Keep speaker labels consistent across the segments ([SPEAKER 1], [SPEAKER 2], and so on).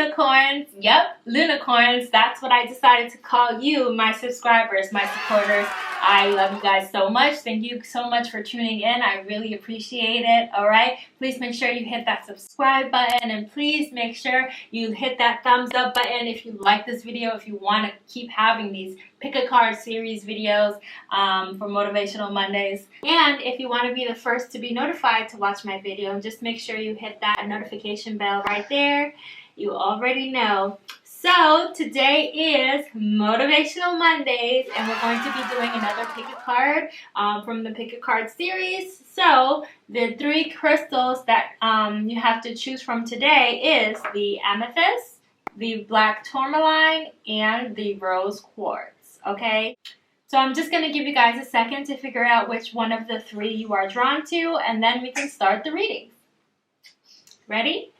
[SPEAKER 1] Lunacorns. Yep, Lunacorns. That's what I decided to call you, my subscribers, my supporters. I love you guys so much. Thank you so much for tuning in. I really appreciate it. All right. Please make sure you hit that subscribe button, and please make sure you hit that thumbs up button if you like this video, if you want to keep having these pick a card series videos for Motivational Mondays. And if you want to be the first to be notified to watch my video, just make sure you hit that notification bell right there. You already know. So today is Motivational Mondays, and we're going to be doing another pick a card from the pick a card series. So the three crystals that you have to choose from today is the amethyst, the black tourmaline, and the rose quartz. Okay, so I'm just going to give you guys a second to figure out which one of the three you are drawn to, and then we can start the reading. Ready?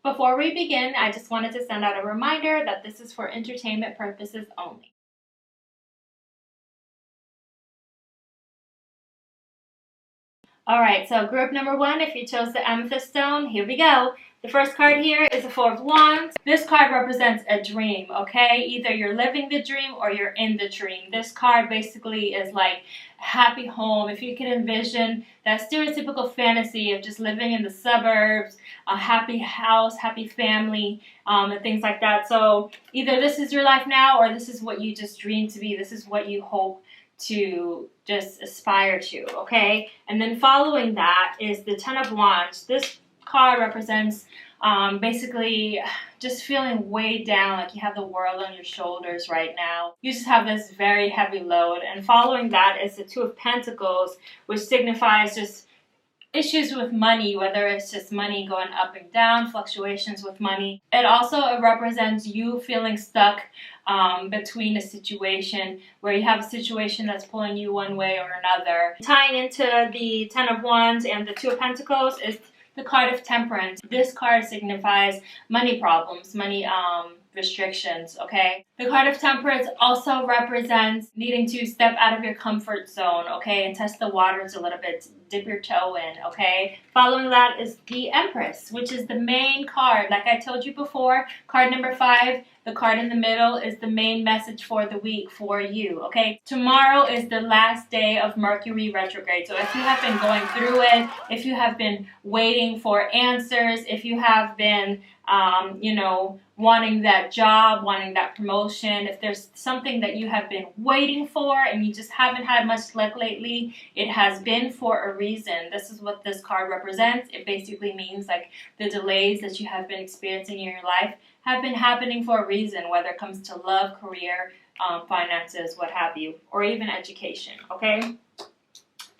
[SPEAKER 1] Before we begin, I just wanted to send out a reminder that this is for entertainment purposes only. Alright, so group number one, if you chose the Amethyst Stone, here we go. The first card here is the Four of Wands. This card represents a dream, okay? Either you're living the dream or you're in the dream. This card basically is like a happy home. If you can envision that stereotypical fantasy of just living in the suburbs, a happy house, happy family, and things like that. So either this is your life now or this is what you just dreamed to be. This is what you hope to just aspire to, okay? And then following that is the Ten of Wands. This card represents basically just feeling weighed down, like you have the world on your shoulders right now. You just have this very heavy load. And following that is the Two of Pentacles, which signifies just issues with money, whether it's just money going up and down, fluctuations with money. It also represents you feeling stuck between a situation where you have a situation that's pulling you one way or another. Tying into the Ten of Wands and the Two of Pentacles is the card of Temperance. This card signifies money problems, money restrictions, okay? The card of Temperance also represents needing to step out of your comfort zone, okay, and test the waters a little bit, dip your toe in, okay? Following that is the Empress, which is the main card. Like I told you before, card number 5, the card in the middle is the main message for the week for you, okay? Tomorrow is the last day of Mercury retrograde. So if you have been going through it, if you have been waiting for answers, if you have been, you know, wanting that job, wanting that promotion, if there's something that you have been waiting for and you just haven't had much luck lately, it has been for a reason. This is what this card represents. It basically means like the delays that you have been experiencing in your life have been happening for a reason, whether it comes to love, career, finances, what have you, or even education, okay?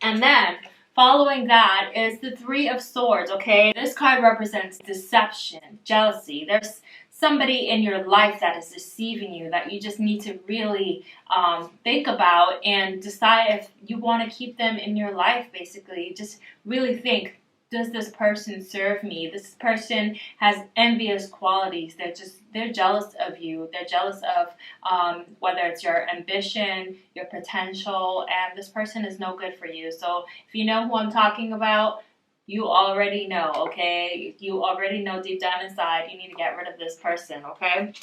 [SPEAKER 1] And then following that is the Three of Swords, okay? This card represents deception, jealousy. There's somebody in your life that is deceiving you that you just need to really think about and decide if you want to keep them in your life, basically. Just really think, does this person serve me? This person has envious qualities. They're jealous of you. They're jealous of whether it's your ambition, your potential, and this person is no good for you. So if you know who I'm talking about, you already know, okay? You already know deep down inside you need to get rid of this person, okay?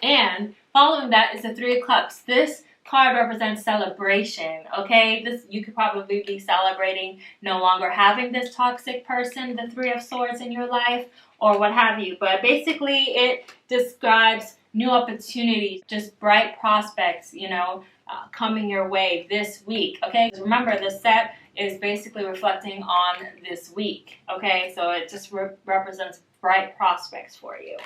[SPEAKER 1] And following that is the Three of Cups. This card represents celebration, okay? This, you could probably be celebrating no longer having this toxic person, the Three of Swords in your life, or what have you. But basically it describes new opportunities, just bright prospects, you know, coming your way this week, okay? Remember, the set is basically reflecting on this week, okay? So it just represents bright prospects for you.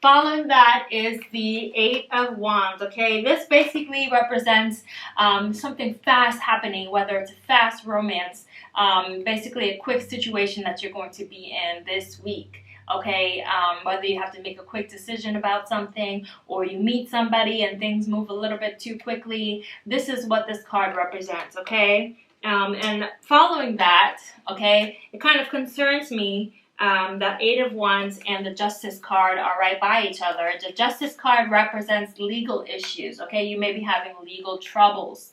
[SPEAKER 1] Following that is the Eight of Wands, okay? This basically represents something fast happening, whether it's a fast romance, basically a quick situation that you're going to be in this week. Okay, whether you have to make a quick decision about something or you meet somebody and things move a little bit too quickly, this is what this card represents, okay? And following that, okay, it kind of concerns me the Eight of Wands and the Justice card are right by each other. The Justice card represents legal issues, okay? You may be having legal troubles,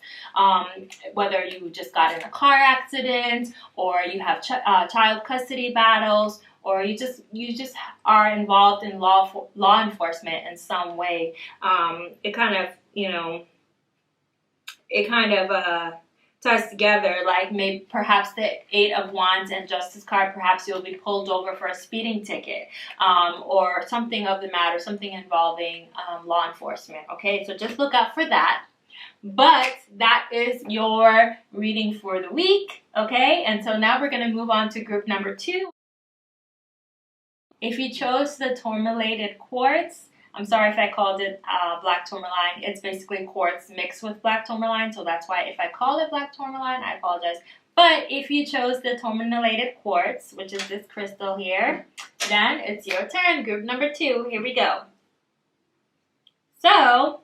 [SPEAKER 1] whether you just got in a car accident, or you have child custody battles, or you just are involved in law enforcement in some way. It kind of, ties together, like maybe perhaps the Eight of Wands and Justice card, perhaps you'll be pulled over for a speeding ticket, or something of the matter, something involving law enforcement, okay? So just look out for that. But that is your reading for the week, okay? And so now we're going to move on to group number 2. If you chose the tourmalated quartz, I'm sorry if I called it black tourmaline. It's basically quartz mixed with black tourmaline, so that's why if I call it black tourmaline, I apologize. But if you chose the tourmalated quartz, which is this crystal here, then it's your turn. Group number 2, here we go. So,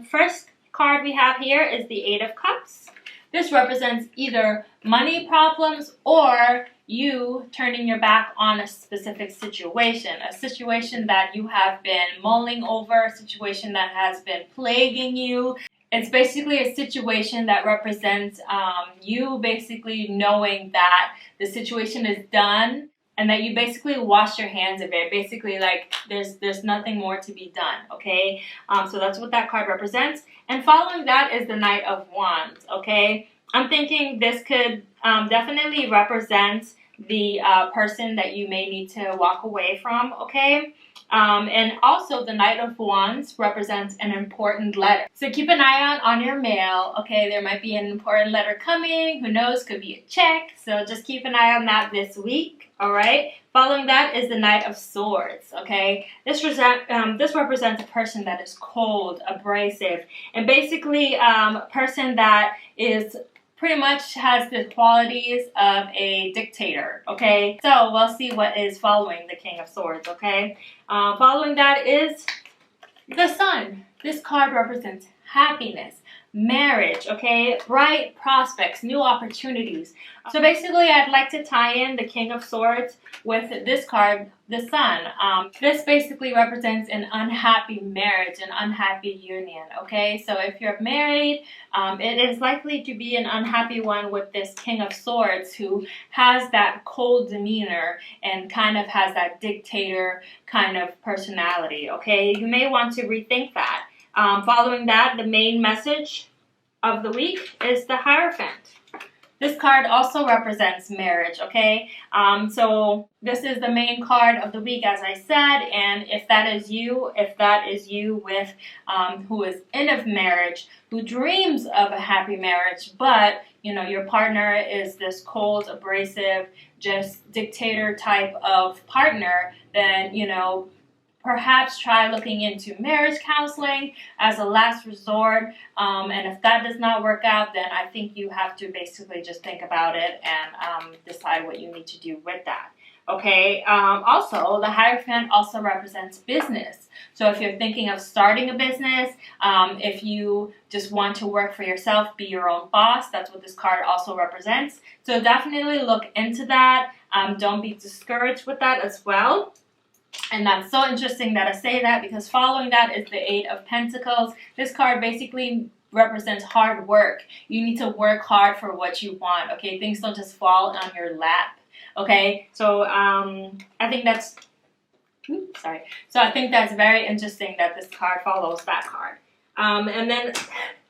[SPEAKER 1] first card we have here is the Eight of Cups. This represents either money problems or you turning your back on a specific situation, a situation that you have been mulling over, a situation that has been plaguing you. It's basically a situation that represents you basically knowing that the situation is done and that you basically wash your hands of it. Basically, like there's nothing more to be done, okay? So that's what that card represents. And following that is the Knight of Wands, okay? I'm thinking this could definitely represent the person that you may need to walk away from, okay? And also the Knight of Wands represents an important letter. So keep an eye out on your mail, okay? There might be an important letter coming. Who knows? Could be a check. So just keep an eye on that this week, all right? Following that is the Knight of Swords, okay? This represents a person that is cold, abrasive, and basically a person that is pretty much has the qualities of a dictator, okay? So we'll see what is following the King of Swords, okay? Following that is the Sun. This card represents happiness, marriage, okay? Bright prospects, new opportunities. So basically, I'd like to tie in the King of Swords with this card, the Sun. This basically represents an unhappy marriage, an unhappy union, okay? So if you're married, it is likely to be an unhappy one with this King of Swords who has that cold demeanor and kind of has that dictator kind of personality, okay? You may want to rethink that. Following that, the main message of the week is the Hierophant. This card also represents marriage, okay? So this is the main card of the week, as I said, and if that is you with who is in a marriage, who dreams of a happy marriage, but your partner is this cold, abrasive, just dictator type of partner, then perhaps try looking into marriage counseling as a last resort. And if that does not work out, then I think you have to basically just think about it and decide what you need to do with that. Okay, also, the Hierophant also represents business. So if you're thinking of starting a business, if you just want to work for yourself, be your own boss, that's what this card also represents. So definitely look into that. Don't be discouraged with that as well. And that's so interesting that I say that because following that is the Eight of Pentacles. This card basically represents hard work. You need to work hard for what you want, okay? Things don't just fall on your lap, okay? So I think that's, So I think that's very interesting that this card follows that card. And then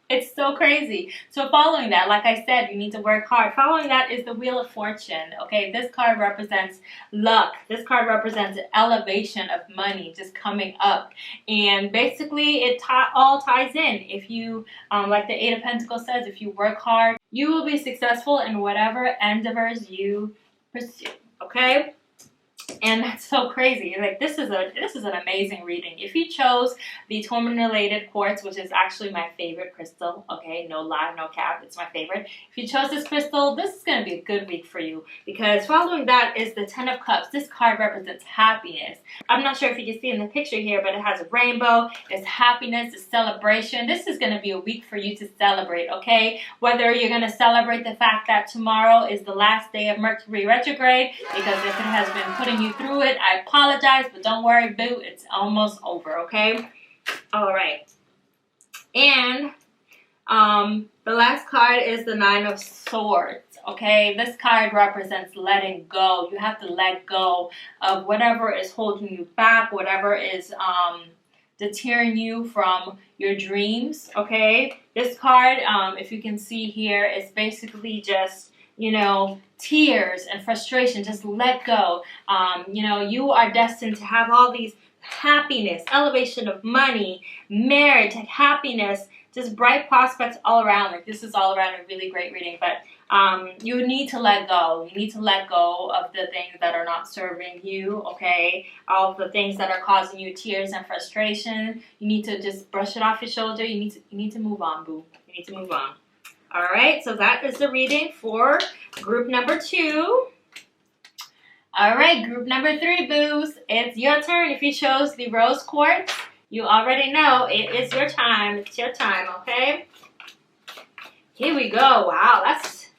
[SPEAKER 1] it's so crazy. So following that, like I said, you need to work hard. Following that is the Wheel of Fortune. Okay, this card represents luck. This card represents elevation of money just coming up. And basically, it all ties in. If you, like the Eight of Pentacles says, if you work hard, you will be successful in whatever endeavors you pursue. Okay? And that's so crazy. Like, this is an amazing reading. If you chose the tourmalinated quartz, which is actually my favorite crystal, okay, no lie, no cap, it's my favorite. If you chose this crystal, this is going to be a good week for you, because following that is the Ten of Cups. This card represents happiness. I'm not sure if you can see in the picture here, but it has a rainbow. It's happiness, it's celebration. This is going to be a week for you to celebrate, okay? Whether you're going to celebrate the fact that tomorrow is the last day of Mercury retrograde, because if it has been putting you through it, I apologize, but don't worry, boo, it's almost over, okay? All right. And the last card is the Nine of Swords, okay? This card represents letting go. You have to let go of whatever is holding you back, whatever is deterring you from your dreams, okay? This card, if you can see here, is basically just, you know, tears and frustration. Just let go. You know, you are destined to have all these happiness, elevation of money, marriage, happiness, just bright prospects all around. Like, this is all around a really great reading, but you need to let go. You need to let go of the things that are not serving you, okay? All of the things that are causing you tears and frustration. You need to just brush it off your shoulder. You need to move on, boo. You need to move on. All right, so that is the reading for group number 2. All right, group number 3, boos. It's your turn. If you chose the rose quartz, you already know it is your time. It's your time, okay? Here we go. Wow,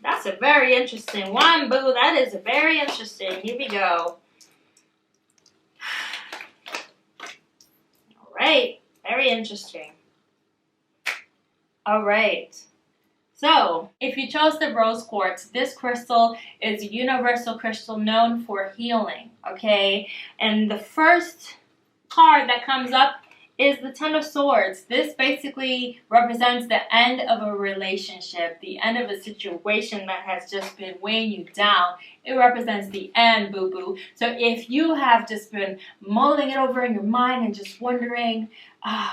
[SPEAKER 1] that's a very interesting one, boo. That is very interesting. Here we go. All right, very interesting. All right. So, if you chose the rose quartz, this crystal is a universal crystal known for healing, okay? And the first card that comes up is the Ten of Swords. This basically represents the end of a relationship, the end of a situation that has just been weighing you down. It represents the end, boo-boo. So if you have just been mulling it over in your mind and just wondering,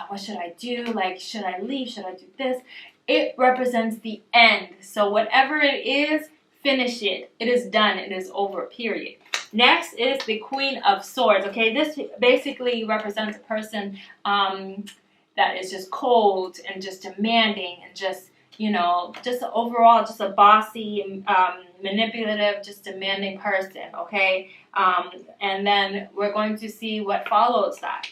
[SPEAKER 1] what should I do? Like, should I leave? Should I do this? It represents the end. So whatever it is, finish it. It is done. It is over, period. Next is the Queen of Swords. Okay, this basically represents a person that is just cold and just demanding and just, you know, just overall just a bossy, manipulative, just demanding person, okay? And then we're going to see what follows that.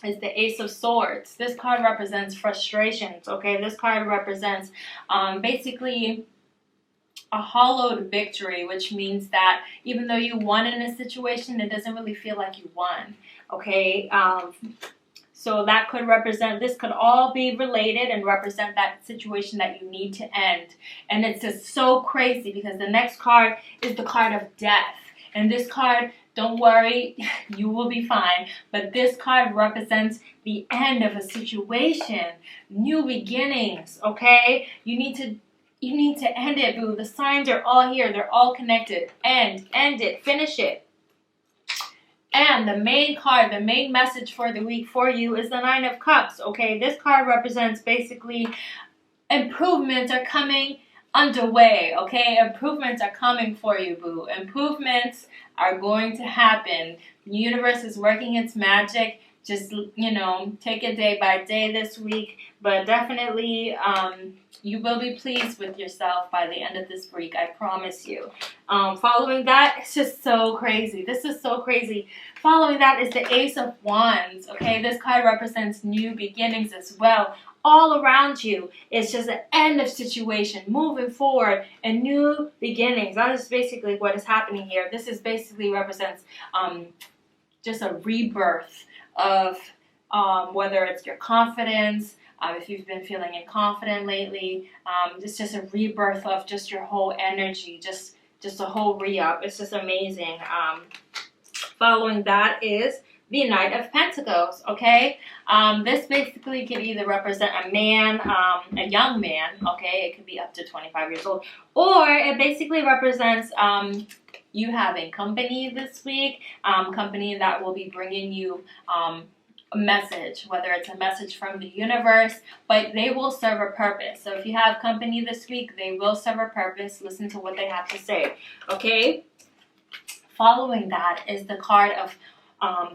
[SPEAKER 1] Is the Ace of Swords. This card represents frustrations, okay? This card represents basically a hollowed victory, which means that even though you won in a situation, it doesn't really feel like you won, okay? So that could represent, this could all be related and represent that situation that you need to end. And it's just so crazy because the next card is the card of death. And this card, don't worry, you will be fine. But this card represents the end of a situation, new beginnings, okay? You need to end it, boo. The signs are all here. They're all connected. End it, finish it. And the main card, the main message for the week for you is the Nine of Cups, okay? This card represents basically improvements are coming underway, okay? Improvements are coming for you, boo. Improvements are going to happen. The universe is working its magic. Just, you know, take it day by day this week. But definitely, you will be pleased with yourself by the end of this week. I promise you. Following that, it's just so crazy. This is so crazy. Following that is the Ace of Wands, okay? This card represents new beginnings as well. All around you, it's just an end of situation, moving forward, and new beginnings. That is basically what is happening here. This is basically represents just a rebirth of whether it's your confidence, if you've been feeling inconfident lately, it's just a rebirth of just your whole energy, just a whole re-up. It's just amazing. Following that is the Knight of Pentacles, okay? This basically could either represent a man, a young man, okay? It could be up to 25 years old. Or it basically represents you having company this week, company that will be bringing you a message, whether it's a message from the universe, but they will serve a purpose. So if you have company this week, they will serve a purpose. Listen to what they have to say, okay? Following that is the card of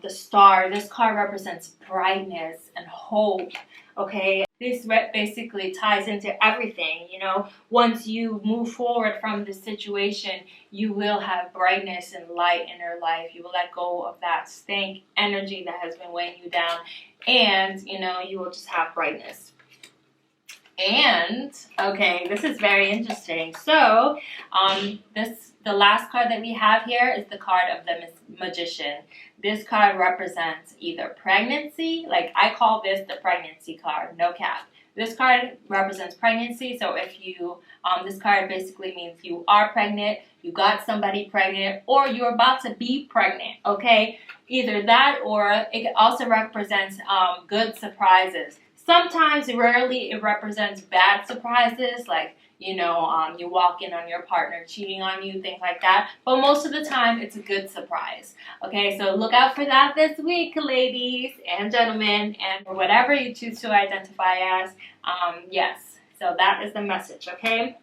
[SPEAKER 1] the star. This card represents brightness and hope. Okay, this basically ties into everything. You know, once you move forward from the situation, you will have brightness and light in your life. You will let go of that stank energy that has been weighing you down, and you know, you will just have brightness. And okay, this is very interesting. So the last card that we have here is the card of the Magician. This card represents either pregnancy, like I call this the pregnancy card, no cap. This card represents pregnancy, so if you, this card basically means you are pregnant, you got somebody pregnant, or you're about to be pregnant, okay? Either that, or it also represents good surprises. Sometimes, rarely, it represents bad surprises, like, you know, you walk in on your partner cheating on you, things like that. But most of the time, it's a good surprise. Okay, so look out for that this week, ladies and gentlemen, and whatever you choose to identify as. Yes, so that is the message, okay?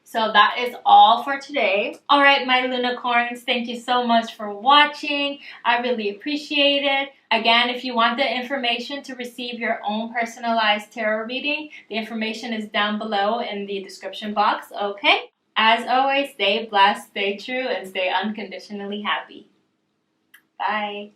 [SPEAKER 1] So that is all for today. All right, my Lunacorns, thank you so much for watching. I really appreciate it. Again, if you want the information to receive your own personalized tarot reading, the information is down below in the description box, okay? As always, stay blessed, stay true, and stay unconditionally happy. Bye.